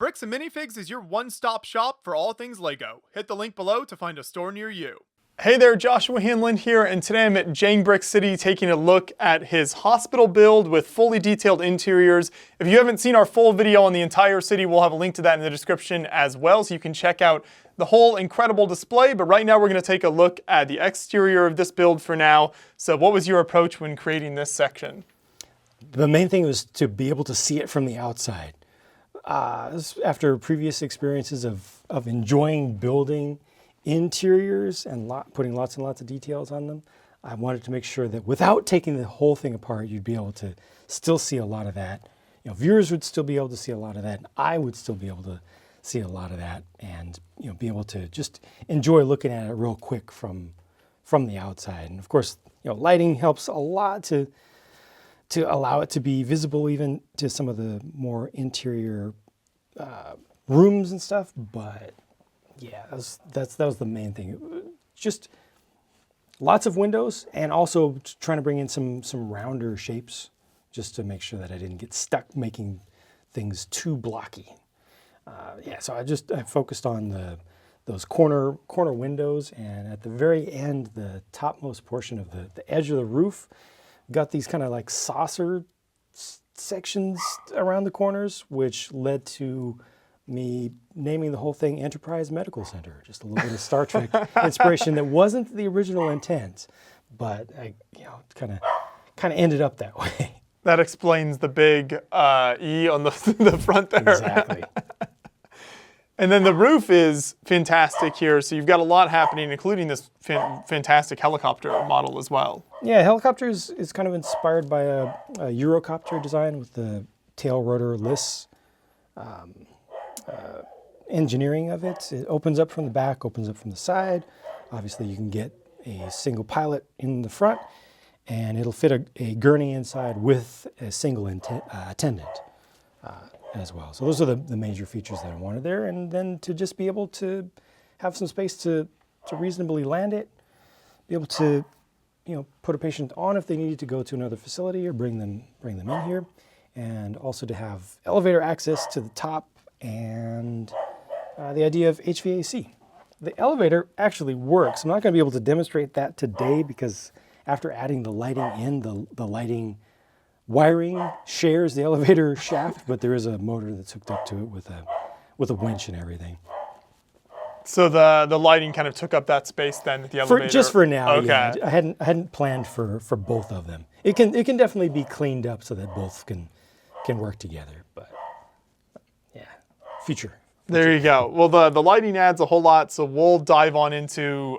Bricks and Minifigs is your one-stop shop for all things LEGO. Hit the link below to find a store near you. Hey there, Joshua Hanlon here, and today I'm at JANGBRiCKS City taking a look at his hospital build with fully detailed interiors. If you haven't seen our full video on the entire city, we'll have a link to that in the description as well, so you can check out the whole incredible display. But right now we're going to take a look at the exterior of this build for now. So what was your approach when creating this section? The main thing was to be able to see it from the outside. After previous experiences of enjoying building interiors and putting lots and lots of details on them, I wanted to make sure that without taking the whole thing apart, you'd be able to still see a lot of that. You know, viewers would still be able to see a lot of that, and I would still be able to see a lot of that, and be able to just enjoy looking at it real quick from the outside. And of course, lighting helps a lot to allow it to be visible even to some of the more interior rooms and stuff. But yeah, that was the main thing. Just lots of windows, and also trying to bring in some rounder shapes just to make sure that I didn't get stuck making things too blocky. So I focused on those corner windows, and at the very end, the topmost portion of the edge of the roof, got these kind of like saucer sections around the corners, which led to me naming the whole thing Enterprise Medical Center. Just a little bit of Star Trek inspiration that wasn't the original intent, but I kind of ended up that way. That explains the big E on the front there. Exactly. And then the roof is fantastic here. So you've got a lot happening, including this fantastic helicopter model as well. Yeah, helicopter is kind of inspired by a Eurocopter design with the tail rotor lists engineering of it. It opens up from the back, opens up from the side. Obviously, you can get a single pilot in the front, and it'll fit a gurney inside with a single attendant. As well. So those are the major features that I wanted there. And then to just be able to have some space to reasonably land it, be able to, put a patient on if they needed to go to another facility or bring them in here. And also to have elevator access to the top, and the idea of HVAC. The elevator actually works. I'm not going to be able to demonstrate that today because after adding the lighting in, the lighting wiring shares the elevator shaft, but there is a motor that's hooked up to it with a winch and everything. So the lighting kind of took up that space then at the elevator? Just for now, okay. Yeah. I hadn't planned for both of them. It can definitely be cleaned up so that both can work together, but yeah, future. There you go. Well, the lighting adds a whole lot, so we'll dive on into,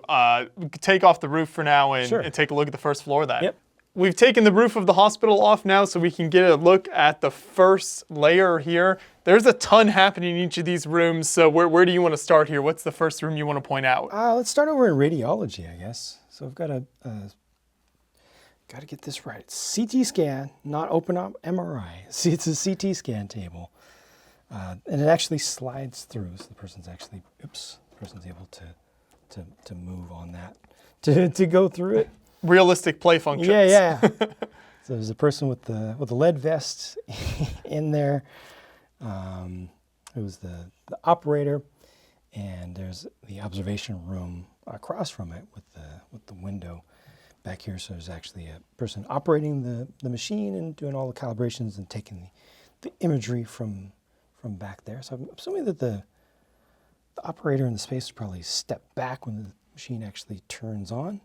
take off the roof for now and, Sure. and take a look at the first floor then. Yep. We've taken the roof of the hospital off now so we can get a look at the first layer here. There's a ton happening in each of these rooms, so where do you want to start here? What's the first room you want to point out? Let's start over in radiology, I guess. So I've got to get this right. CT scan, not open up MRI. See, it's a CT scan table. And it actually slides through, so the person's able to move on that, to go through it. Realistic play functions. Yeah. So there's a person with the lead vest in there, who's the operator, and there's the observation room across from it with the window back here. So there's actually a person operating the machine and doing all the calibrations and taking the imagery from back there. So I'm assuming that the operator in the space will probably step back when the machine actually turns on.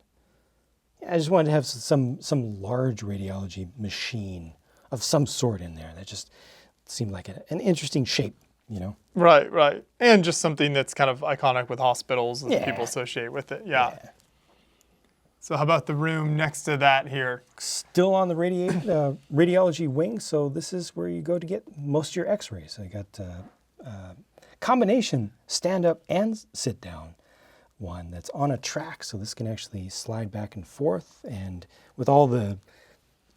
I just wanted to have some large radiology machine of some sort in there. That just seemed like an interesting shape, Right. And just something that's kind of iconic with hospitals that Yeah. people associate with it. Yeah. So how about the room next to that here? Still on the radiology wing, so this is where you go to get most of your x-rays. I got combination stand-up and sit-down one that's on a track, so this can actually slide back and forth, and with all the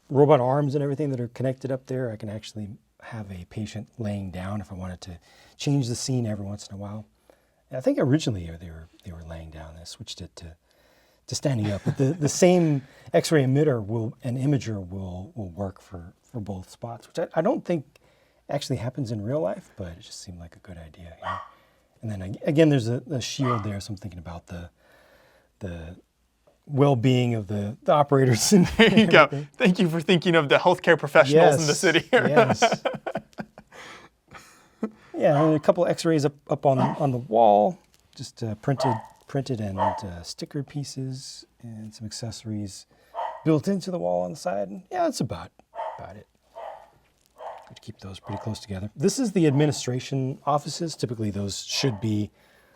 robot arms and everything that are connected up there, I can actually have a patient laying down if I wanted to change the scene every once in a while. And I think originally they were laying down. I switched it to standing up, but the same X-ray emitter and imager will work for both spots, which I don't think actually happens in real life, but it just seemed like a good idea. You know? And then again, there's a shield there, so I'm thinking about the well-being of the operators. There you go. Thank you for thinking of the healthcare professionals in the city. Yes. Yeah, and a couple of X-rays up on the wall, just printed and stickered pieces and some accessories built into the wall on the side. And yeah, that's about it. Good to keep those pretty close together. This is the administration offices. Typically, those should be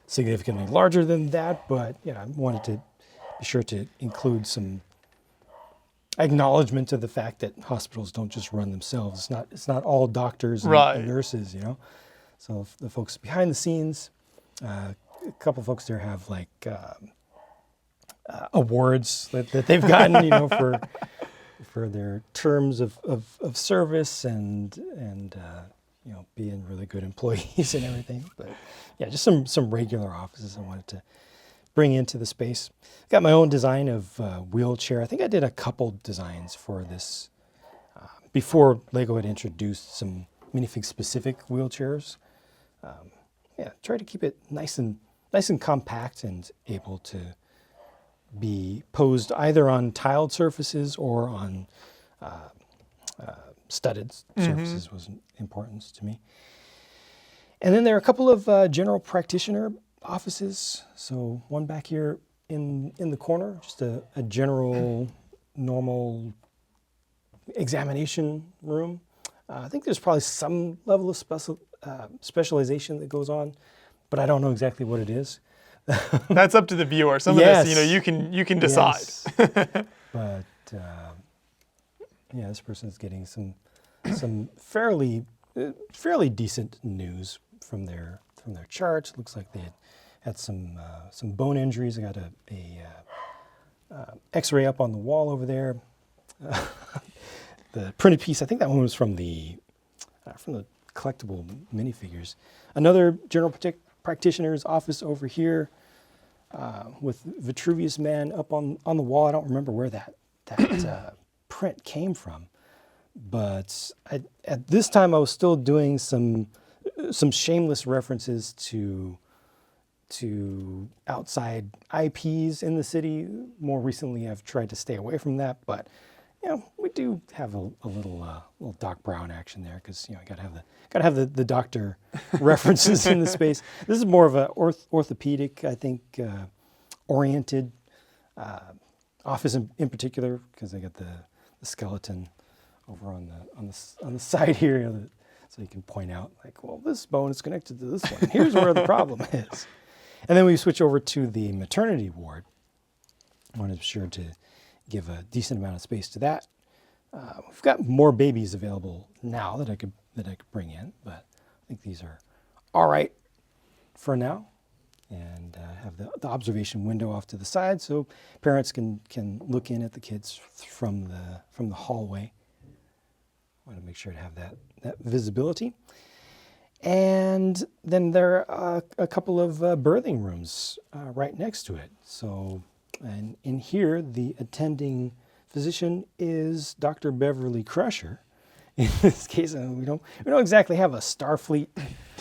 significantly larger than that, but yeah, I wanted to be sure to include some acknowledgement of the fact that hospitals don't just run themselves. It's not all doctors and nurses, you know. So the folks behind the scenes, a couple folks there have like awards that they've gotten, you know, for their terms of service and you know, being really good employees and everything. But yeah, just some regular offices I wanted to bring into the space. Got my own design of wheelchair. I think I did a couple designs for this before Lego had introduced some minifig specific wheelchairs. Yeah, try to keep it nice and compact and able to be posed either on tiled surfaces or on studded surfaces was important to me. And then there are a couple of general practitioner offices. So one back here in the corner, just a general normal examination room. I think there's probably some level of specialization that goes on, but I don't know exactly what it is. That's up to the viewer. Some of this, you know, you can decide. Yes. But yeah, this person's getting some fairly decent news from their charts. Looks like they had some bone injuries. I got a X-ray up on the wall over there. The printed piece, I think that one was from the collectible minifigures. Another general practitioner's office over here with Vitruvius Man up on the wall. I don't remember where that print came from, but at this time I was still doing some shameless references to outside IPs in the city. More recently, I've tried to stay away from that, but you know, we do have a little Doc Brown action there because, you know, I gotta have the doctor references in the space. This is more of a orthopedic, I think, oriented office in particular, because I got the skeleton over on the side here, you know, so you can point out like, well, this bone is connected to this one. Here's where the problem is. And then we switch over to the maternity ward. I wanted to be sure to give a decent amount of space to that. We've got more babies available now that I could bring in, but I think these are all right for now. And have the observation window off to the side so parents can look in at the kids from the hallway. I want to make sure to have that visibility. And then there are a couple of birthing rooms right next to it. So, and in here, the attending physician is Dr. Beverly Crusher. In this case, we don't exactly have a Starfleet,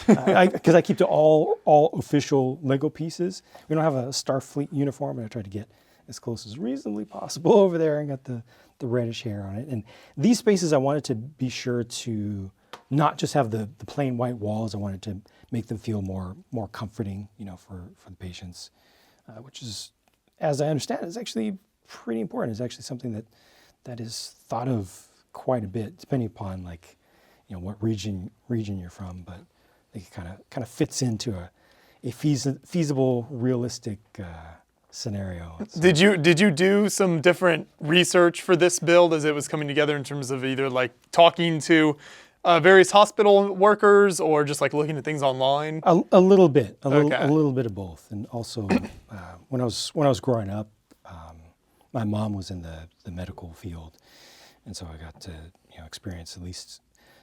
because I keep to all official Lego pieces. We don't have a Starfleet uniform, and I tried to get as close as reasonably possible over there and got the reddish hair on it. And these spaces, I wanted to be sure to not just have the plain white walls. I wanted to make them feel more comforting, you know, for the patients, which is, as I understand, is actually pretty important. It's actually something that is thought of quite a bit, depending upon, like, you know, what region you're from, but I think it kind of fits into a feasible, realistic scenario. So, Did you do some different research for this build as it was coming together in terms of either like talking to various hospital workers or just like looking at things online? A little bit, a little bit of both, and also when I was growing up, my mom was in the medical field. And so I got to, you know, experience at least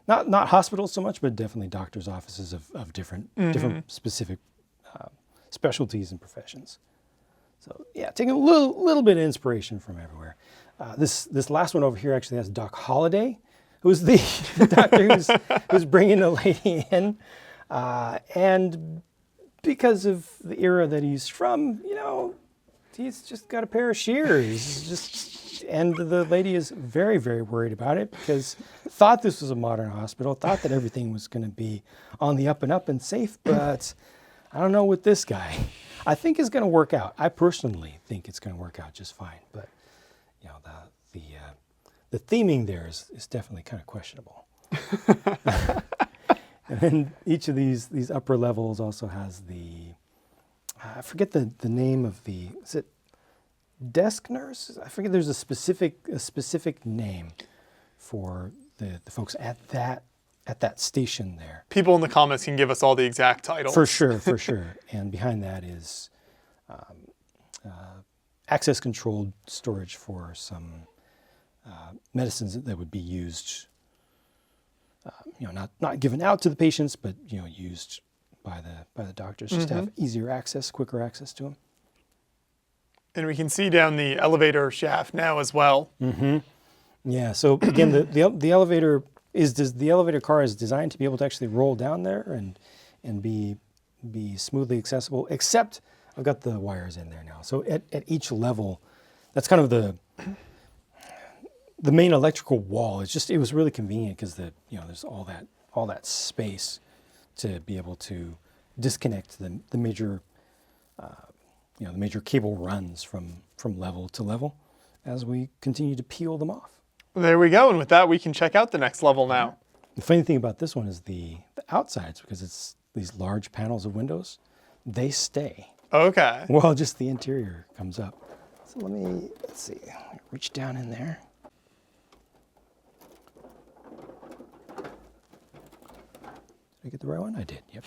not hospitals so much, but definitely doctors' offices of different specific specialties and professions. So yeah, taking a little bit of inspiration from everywhere. This last one over here actually has Doc Holliday, who's the doctor who's bringing the lady in, and because of the era that he's from, he's just got a pair of shears. And the lady is very, very worried about it because thought this was a modern hospital, thought that everything was going to be on the up and up and safe, but I don't know with this guy. I think it's going to work out. I personally think it's going to work out just fine, but the theming there is definitely kind of questionable. And then each of these upper levels also has I forget the name of is it desk nurse? I forget. There's a specific name for the folks at that station there. People in the comments can give us all the exact titles. For sure. And behind that is access controlled storage for some medicines that would be used, not given out to the patients, but used by the doctors just to have easier access, quicker access to them. And we can see down the elevator shaft now as well. Mm-hmm. Yeah. So again, the elevator car is designed to be able to actually roll down there and be smoothly accessible. Except I've got the wires in there now. So at each level, that's kind of the main electrical wall. It was really convenient because there's all that space to be able to disconnect the major the major cable runs from level to level as we continue to peel them off. There we go, and with that we can check out the next level now. The funny thing about this one is the outsides, because it's these large panels of windows, they stay. Okay. Well, just the interior comes up. So let's see, reach down in there. Did I get the right one? I did, yep.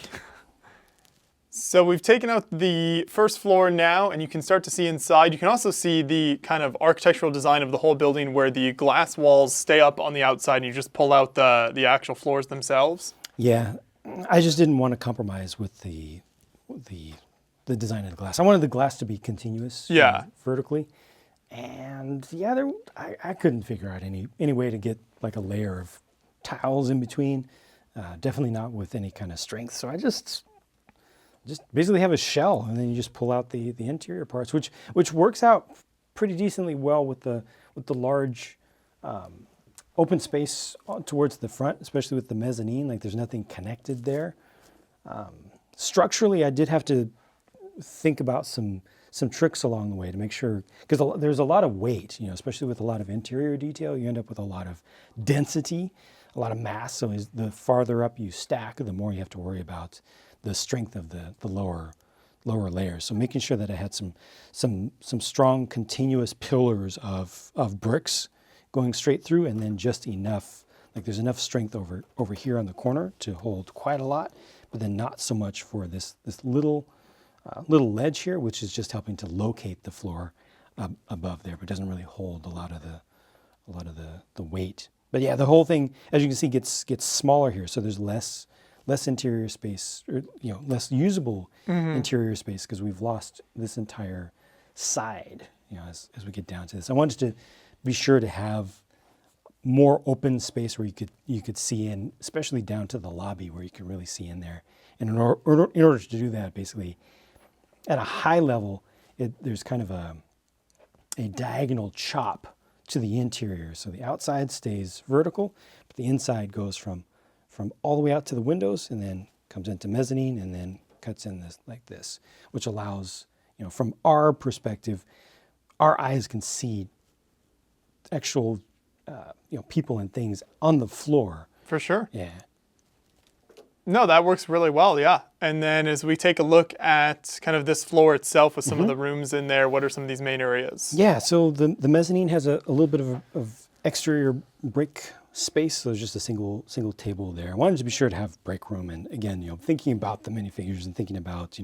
So we've taken out the first floor now, and you can start to see inside. You can also see the kind of architectural design of the whole building where the glass walls stay up on the outside and you just pull out the actual floors themselves. Yeah, I just didn't want to compromise with the design of the glass. I wanted the glass to be continuous, vertically. And yeah, I couldn't figure out any way to get like a layer of tiles in between. Definitely not with any kind of strength. So I just basically have a shell, and then you just pull out the interior parts, which works out pretty decently well with the large open space towards the front, especially with the mezzanine. Like there's nothing connected there. Structurally, I did have to think about some tricks along the way to make sure, because there's a lot of weight, especially with a lot of interior detail. You end up with a lot of density, a lot of mass. So the farther up you stack, the more you have to worry about the strength of the lower layers. So making sure that I had some strong continuous pillars of bricks going straight through, and then just enough, like there's enough strength over here on the corner to hold quite a lot, but then not so much for this little ledge here, which is just helping to locate the floor above there, but doesn't really hold a lot of the weight. But yeah, the whole thing, as you can see, gets smaller here. So there's less interior space, or less usable interior space, because we've lost this entire side. As we get down to this, I wanted to be sure to have more open space where you could see in, especially down to the lobby where you can really see in there. And in order to do that, basically, at a high level, there's kind of a diagonal chop to the interior. So the outside stays vertical, but the inside goes from all the way out to the windows, and then comes into mezzanine, and then cuts in like this, which allows, from our perspective, our eyes can see actual, people and things on the floor. For sure. Yeah. No, that works really well, yeah. And then as we take a look at kind of this floor itself with some of the rooms in there, what are some of these main areas? Yeah, so the mezzanine has a little bit of exterior break space. So there's just a single table there. I wanted to be sure to have break room, and again, thinking about the minifigures and thinking about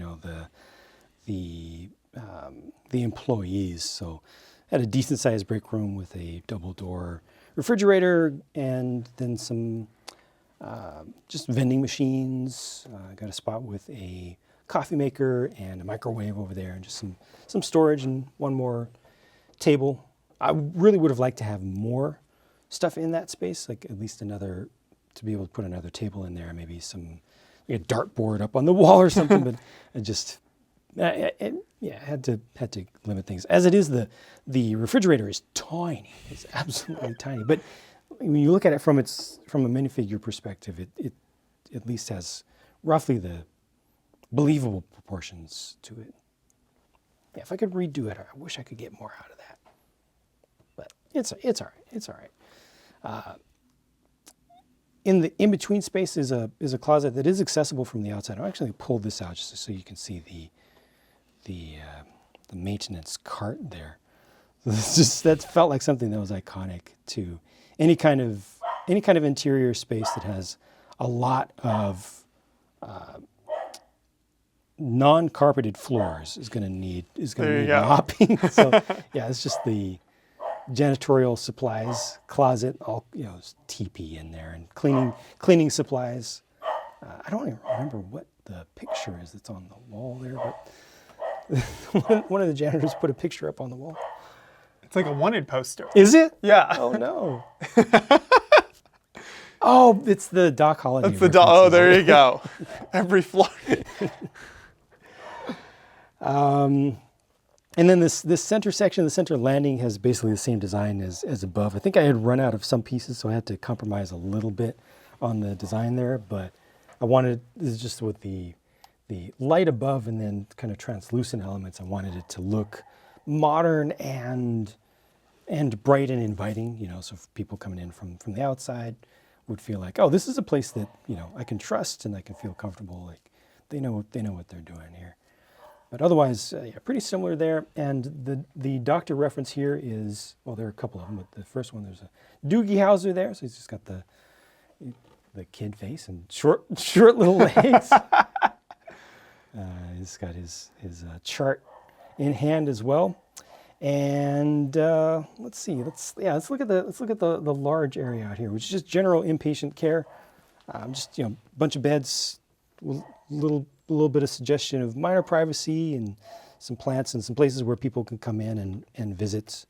the employees. So I had a decent sized break room with a double door refrigerator, and then some just vending machines. I got a spot with a coffee maker and a microwave over there, and just some storage and one more table. I really would have liked to have more stuff in that space, like at least to be able to put another table in there, maybe a dartboard up on the wall or something. But I just, had to limit things. As it is, the refrigerator is tiny. It's absolutely tiny. But when you look at it from a minifigure perspective, it at least has roughly the believable proportions to it. Yeah, if I could redo it, I wish I could get more out of that. But it's all right. It's all right. In the in-between space is a closet that is accessible from the outside. I'll actually pull this out just so you can see the maintenance cart there. That felt like something that was iconic to any kind of interior space that has a lot of non-carpeted floors is going to need mopping. So yeah, it's just the janitorial supplies closet, all there's teepee in there and cleaning supplies. I don't even remember what the picture is that's on the wall there, but one of the janitors put a picture up on the wall. It's like a wanted poster. Is it? Yeah. Oh no. Oh, it's the Doc Holliday. That's the Doc. Oh, there you go. Every floor. And then this center section, the center landing, has basically the same design as above. I think I had run out of some pieces, so I had to compromise a little bit on the design there. But I wanted, this is just with the light above and then kind of translucent elements. I wanted it to look modern and bright and inviting. So if people coming in from the outside would feel like, oh, this is a place that I can trust and I can feel comfortable. Like they know what they're doing here. But otherwise, pretty similar there. And the doctor reference here is, well, there are a couple of them, but the first one, there's a Doogie Howser there. So he's just got the kid face and short little legs. He's got his chart in hand as well. And let's see, let's look at the large area out here, which is just general inpatient care. Just a bunch of beds, little bit of suggestion of minor privacy and some plants and some places where people can come in and visit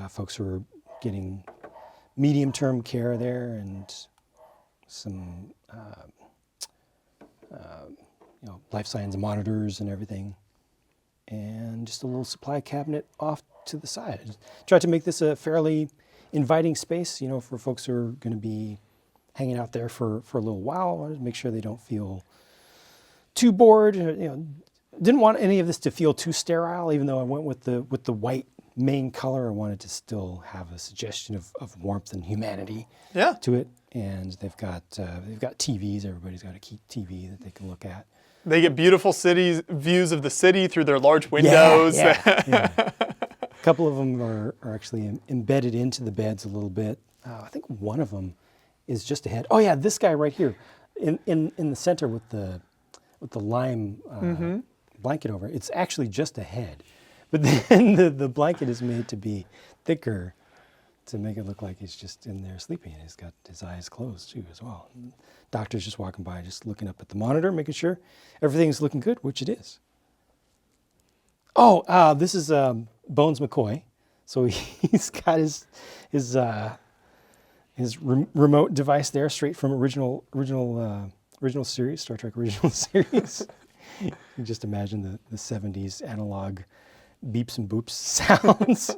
folks who are getting medium-term care there, and some life science monitors and everything, and just a little supply cabinet off to the side. I tried to make this a fairly inviting space, for folks who are going to be hanging out there for a little while. I wanted to make sure they don't feel too bored. Didn't want any of this to feel too sterile. Even though I went with the white main color, I wanted to still have a suggestion of warmth and humanity to it. And they've got TVs. Everybody's got a TV that they can look at. They get beautiful views of the city through their large windows. Yeah. A couple of them are actually embedded into the beds a little bit. I think one of them is just a head. Oh yeah, this guy right here, in the center with the lime blanket over it. It's actually just a head, but then the blanket is made to be thicker to make it look like he's just in there sleeping. He's got his eyes closed too as well. Doctor's just walking by, just looking up at the monitor, making sure everything's looking good, which it is. Oh, this is Bones McCoy. So he's got his remote device there, straight from original series, Star Trek original series. You just imagine the 70s analog beeps and boops sounds.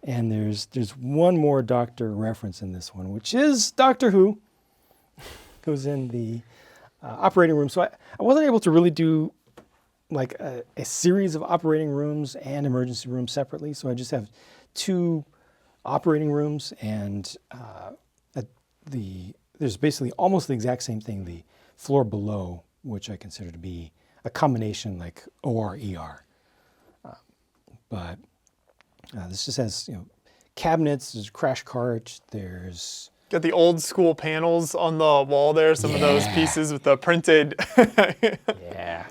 And there's one more Doctor reference in this one, which is Doctor Who, who's in the operating room. So I wasn't able to really do like a series of operating rooms and emergency rooms separately. So I just have two operating rooms, and there's basically almost the exact same thing, the floor below, which I consider to be a combination like OR, ER. But this just has, cabinets, there's a crash cart, there's... Got the old school panels on the wall there, some of those pieces with the printed... Yeah,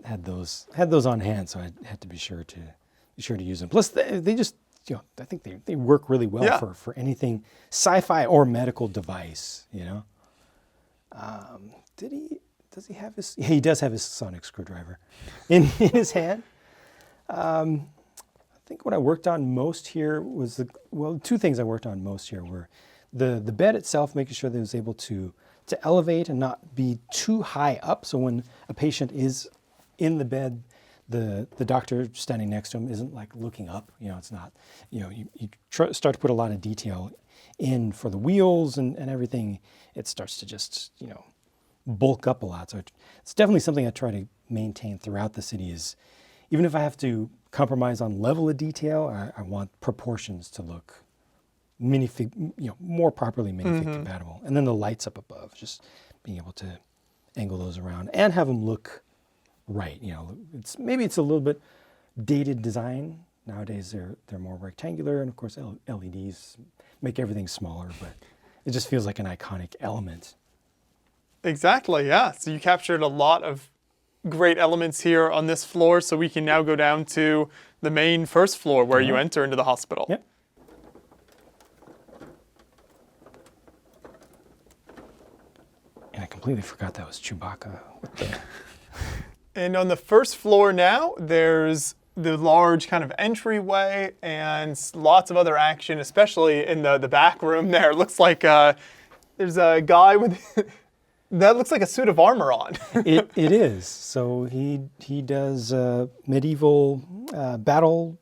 had those on hand, so I had to be sure to use them. Plus, they just, I think they work really well for anything sci-fi or medical device, Does he have his... He does have his sonic screwdriver in his hand. I think what I worked on most here was two things I worked on most here were the bed itself, making sure that it was able to elevate and not be too high up. So when a patient is in the bed, the doctor standing next to him isn't like looking up. It's not, you start to put a lot of detail in for the wheels and everything. It starts to just, bulk up a lot. So it's definitely something I try to maintain throughout the city is, even if I have to compromise on level of detail, I want proportions to look more properly minifig compatible. And then the lights up above, just being able to angle those around and have them look right. Maybe it's a little bit dated design. Nowadays they're more rectangular, and of course LEDs make everything smaller, but it just feels like an iconic element. Exactly, yeah. So you captured a lot of great elements here on this floor, so we can now go down to the main first floor where you enter into the hospital. Yep. And I completely forgot that was Chewbacca. And on the first floor now, there's the large kind of entryway and lots of other action, especially in the back room there. It looks like there's a guy with that looks like a suit of armor on. It is. So he does medieval battle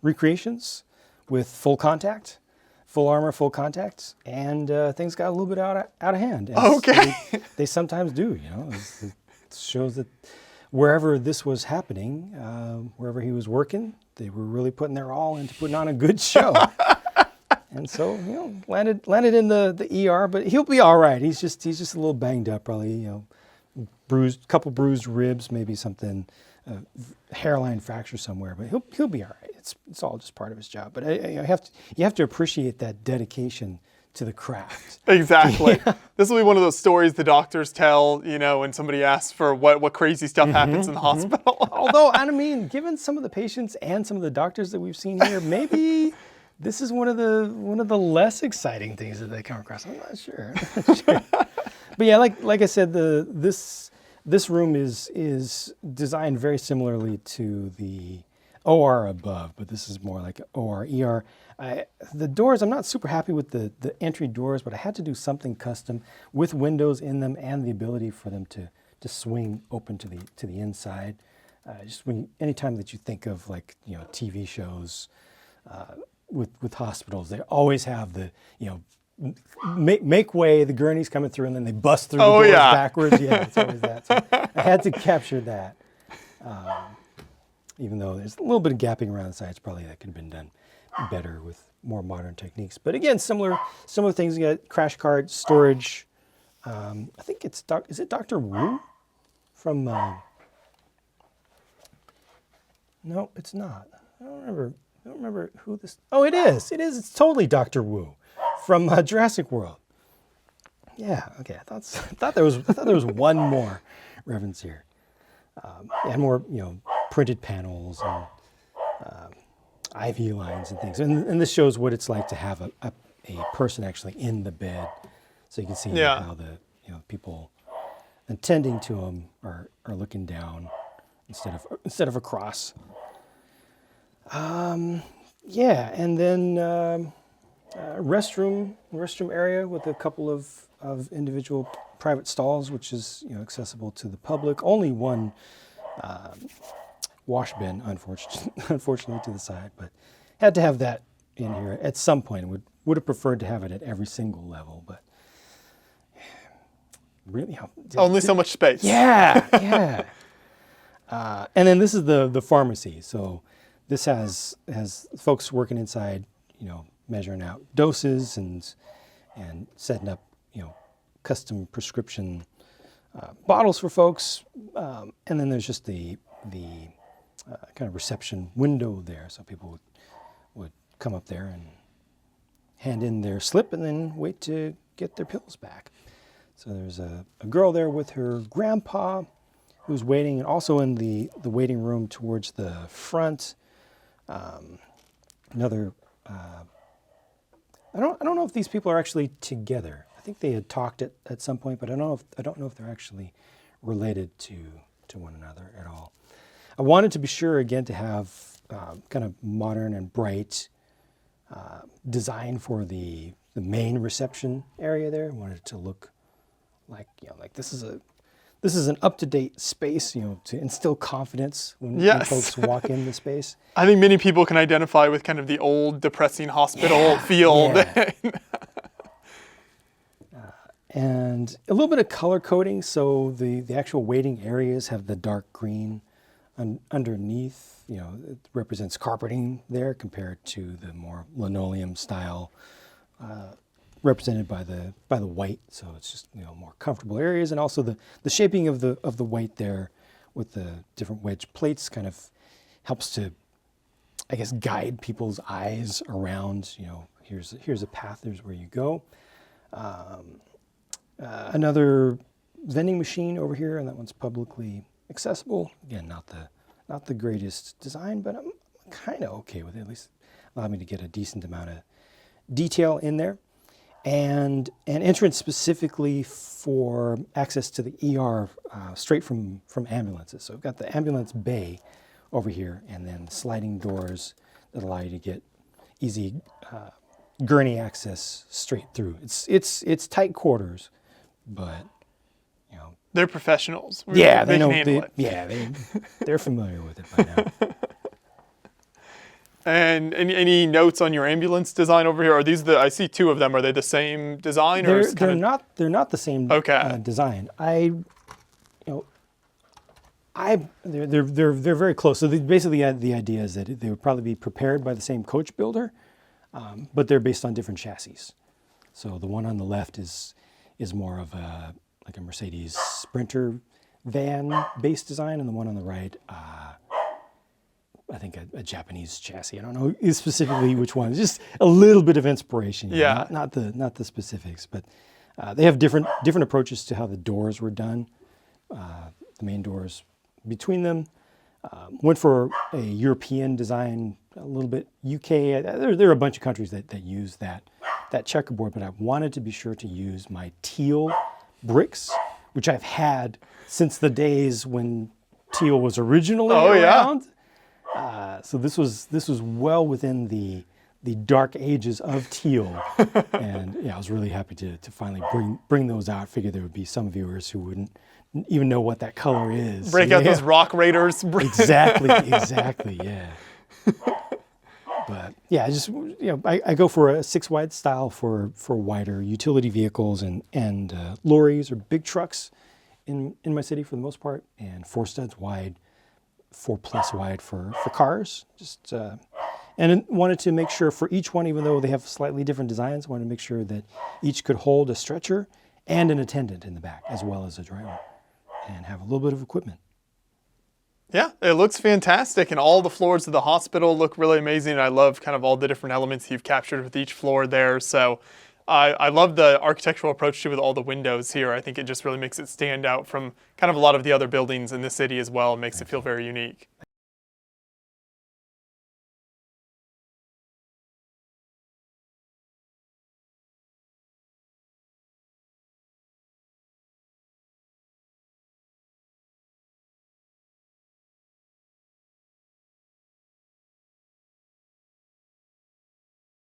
recreations with full contact, full armor, full contact, and things got a little bit out of hand. Okay. They sometimes do. It shows that wherever this was happening, wherever he was working, they were really putting their all into putting on a good show. And so, landed in the ER, but he'll be all right. He's just a little banged up, probably, couple bruised ribs, maybe something, hairline fracture somewhere, but he'll be all right. It's all just part of his job. But you have to appreciate that dedication to the craft. Exactly. This will be one of those stories the doctors tell, when somebody asks for what crazy stuff happens in the hospital. Although, I mean, given some of the patients and some of the doctors that we've seen here, maybe this is one of the less exciting things that they come across. I'm not sure. But yeah, like I said, this room is designed very similarly to the OR above, but this is more like OR, ER. The doors, I'm not super happy with the entry doors, but I had to do something custom with windows in them and the ability for them to swing open to the inside. Just anytime that you think of TV shows with hospitals, they always have the make way, the gurney's coming through, and then they bust through the doors backwards. Yeah, it's always that. So I had to capture that. Even though there's a little bit of gapping around the sides, probably that could have been done better with more modern techniques. But again, similar things. You got crash cart storage. I think is it Dr. Wu from? No, it's not. I don't remember who this. Oh, it is. It's totally Dr. Wu from Jurassic World. Yeah. Okay. I thought there was one more reference here. And more, printed panels and IV lines and things. And this shows what it's like to have a person actually in the bed, so you can see how the people attending to them are looking down instead of across. And then restroom area with a couple of individual private stalls, which is accessible to the public. Only one wash bin, unfortunately, to the side, but had to have that in here at some point. Would have preferred to have it at every single level, but really, only so much space. Yeah. And then this is the pharmacy. So this has folks working inside, measuring out doses and setting up, custom prescription bottles for folks. And then there's just the kind of reception window there. So people would come up there and hand in their slip and then wait to get their pills back. So there's a girl there with her grandpa who's waiting, and also in the waiting room towards the front. Another, I don't know if these people are actually together. I think they had talked at some point, but I don't know if they're actually related to one another at all. I wanted to be sure again to have kind of modern and bright design for the main reception area there. I wanted it to look like, like this is an up-to-date space, to instill confidence when folks walk in the space. I think many people can identify with kind of the old depressing hospital feel. Yeah. And a little bit of color coding, so the actual waiting areas have the dark green underneath. It represents carpeting there compared to the more linoleum style represented by the white. So it's just more comfortable areas, and also the shaping of the white there with the different wedge plates kind of helps to, I guess, guide people's eyes around. Here's a path. There's where you go. Another vending machine over here, and that one's publicly accessible. Again, not the greatest design, but I'm kind of okay with it. At least allowed me to get a decent amount of detail in there. And an entrance specifically for access to the ER straight from ambulances. So we've got the ambulance bay over here, and then sliding doors that allow you to get easy gurney access straight through. It's tight quarters, but they're professionals. Yeah, they know. can handle it. They're familiar with it by now. And any notes on your ambulance design over here? Are these I see two of them. Are they the same design? They're not the same design. They're very close. So basically the idea is that they would probably be prepared by the same coach builder, but they're based on different chassis. So the one on the left is more of a Mercedes Sprinter van based design, and the one on the right, I think a Japanese chassis. I don't know specifically which one. It's just a little bit of inspiration. Yeah. Not the specifics, but they have different approaches to how the doors were done. The main doors between them. Went for a European design, a little bit UK. There are a bunch of countries that use that checkerboard, but I wanted to be sure to use my teal bricks, which I've had since the days when teal was originally around. So this was well within the dark ages of teal, and I was really happy to finally bring those out. I figured there would be some viewers who wouldn't even know what that color is. Break out those Rock Raiders. Exactly, yeah. But yeah, I go for a 6-wide style for wider utility vehicles and lorries or big trucks in my city for the most part, and 4 studs wide, 4+ wide for cars. And wanted to make sure for each one, even though they have slightly different designs, wanted to make sure that each could hold a stretcher and an attendant in the back, as well as a driver, and have a little bit of equipment. Yeah, it looks fantastic, and all the floors of the hospital look really amazing. And I love kind of all the different elements you've captured with each floor there. So I love the architectural approach too with all the windows here. I think it just really makes it stand out from kind of a lot of the other buildings in the city as well, and makes it feel very unique.